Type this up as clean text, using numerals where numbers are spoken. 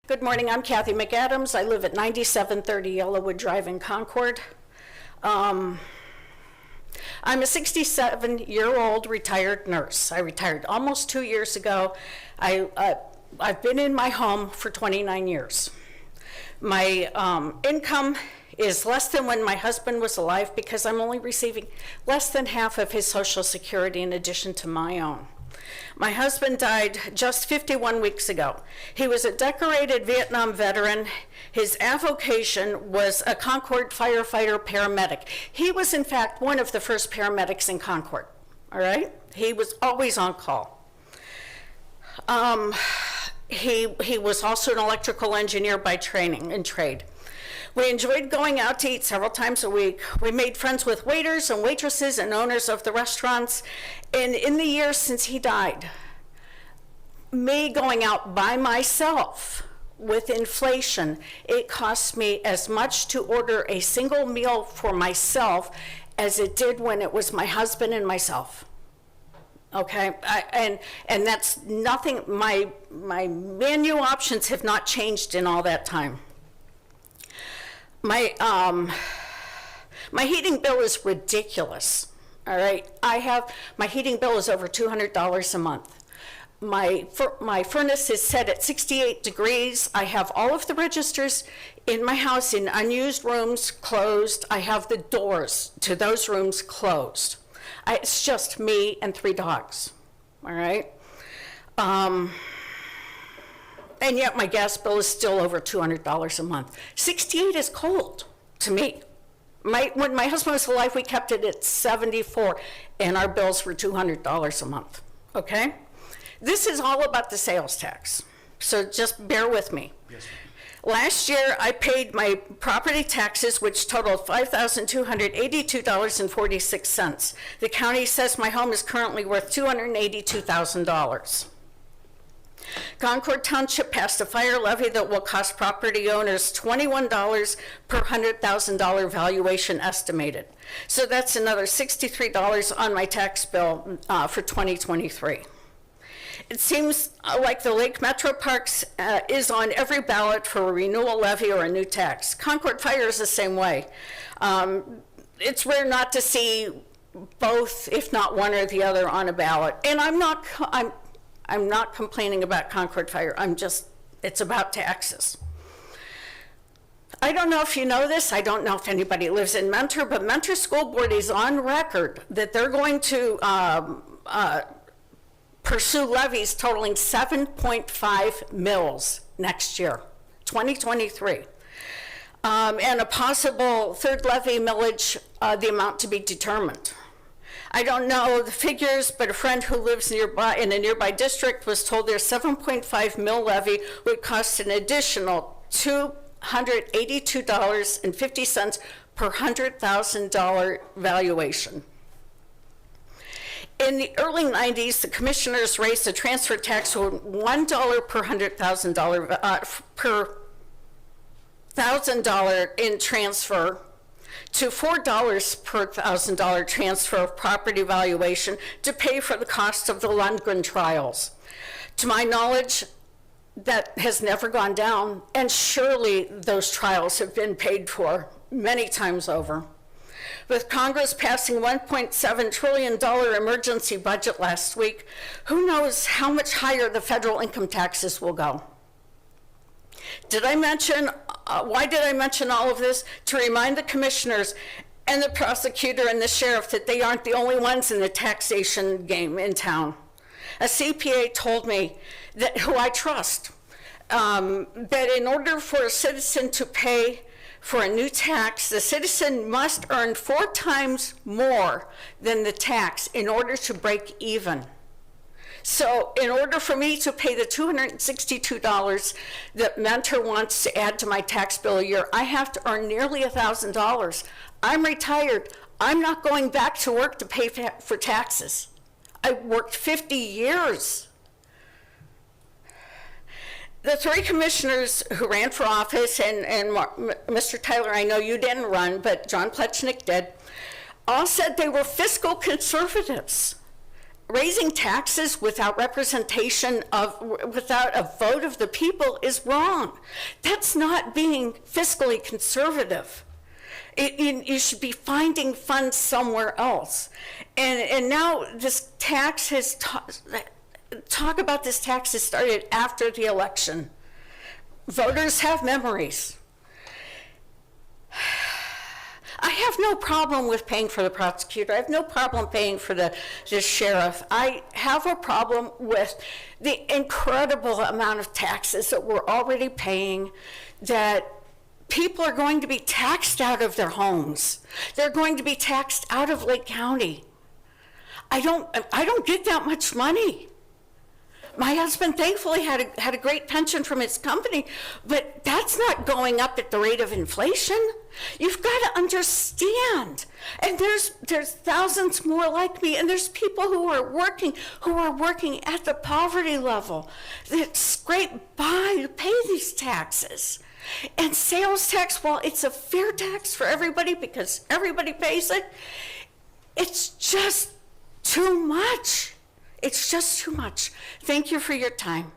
Good morning, I'm Cathie McAdams. I live at 9730 Yellowwood Drive in Concord. I'm a 67-year-old retired nurse. I retired almost 2 years ago. I've been in my home for 29 years. My income is less than when my husband was alive because I'm only receiving less than half of his Social Security in addition to my own. My husband died just 51 weeks ago. He was a decorated Vietnam veteran. His avocation was a Concord firefighter paramedic. He was, in fact, one of the first paramedics in Concord, all right? He was always on call. He was also an electrical engineer by training and trade. We enjoyed going out to eat several times a week. We made friends with waiters and waitresses and owners of the restaurants. And in the years since he died, me going out by myself with inflation, it cost me as much to order a single meal for myself as it did when it was my husband and myself. Okay, and that's nothing, my menu options have not changed in all that time. My heating bill is ridiculous, all right? My heating bill is over $200 a month. My furnace is set at 68 degrees. I have all of the registers in my house in unused rooms closed. I have the doors to those rooms closed. It's just me and 3 dogs, all right? And yet my gas bill is still over $200 a month. 68 is cold to me. When my husband was alive, we kept it at 74, and our bills were $200 a month, okay? This is all about the sales tax, so just bear with me. Yes, last year, I paid my property taxes, which totaled $5,282.46. The county says my home is currently worth $282,000. Concord Township passed a fire levy that will cost property owners $21 per $100,000 valuation estimated. So that's another $63 on my tax bill for 2023. It seems like the Lake Metro Parks is on every ballot for a renewal levy or a new tax. Concord Fire is the same way. It's rare not to see both, if not one or the other, on a ballot. And I'm not complaining about Concord Fire. It's about taxes. I don't know if you know this. I don't know if anybody lives in Mentor, but Mentor School Board is on record that they're going to pursue levies totaling 7.5 mills next year, 2023. And a possible third levy millage, the amount to be determined. I don't know the figures, but a friend who lives nearby in a nearby district was told their 7.5 mil levy would cost an additional $282.50 per $100,000 valuation. In the early 90s, the commissioners raised the transfer tax to $1 per $1,000 in transfer to $4 per $1,000 transfer of property valuation to pay for the cost of the Lundgren trials. To my knowledge, that has never gone down, and surely those trials have been paid for many times over. With Congress passing $1.7 trillion emergency budget last week, who knows how much higher the federal income taxes will go? Why did I mention all of this? To remind the commissioners and the prosecutor and the sheriff that they aren't the only ones in the taxation game in town. A CPA told me, who I trust, that in order for a citizen to pay for a new tax, the citizen must earn 4 times more than the tax in order to break even. So in order for me to pay the $262 that Mentor wants to add to my tax bill a year, I have to earn nearly $1,000. I'm retired. I'm not going back to work to pay for taxes. I worked 50 years. The 3 commissioners who ran for office, and Mr. Tyler, I know you didn't run, but John Plechnik did, all said they were fiscal conservatives. raising taxes without representation without a vote of the people is wrong. That's not being fiscally conservative. You should be finding funds somewhere else. And now this tax has, talk about this tax has started after the election. Voters have memories. I have no problem with paying for the prosecutor. I have no problem paying for the sheriff. I have a problem with the incredible amount of taxes that we're already paying, that people are going to be taxed out of their homes. They're going to be taxed out of Lake County. I don't get that much money. My husband thankfully had a great pension from his company, but that's not going up at the rate of inflation. You've got to understand. And there's thousands more like me, and there's people who are working at the poverty level that scrape by to pay these taxes. And sales tax, while it's a fair tax for everybody because everybody pays it, it's just too much. It's just too much. Thank you for your time.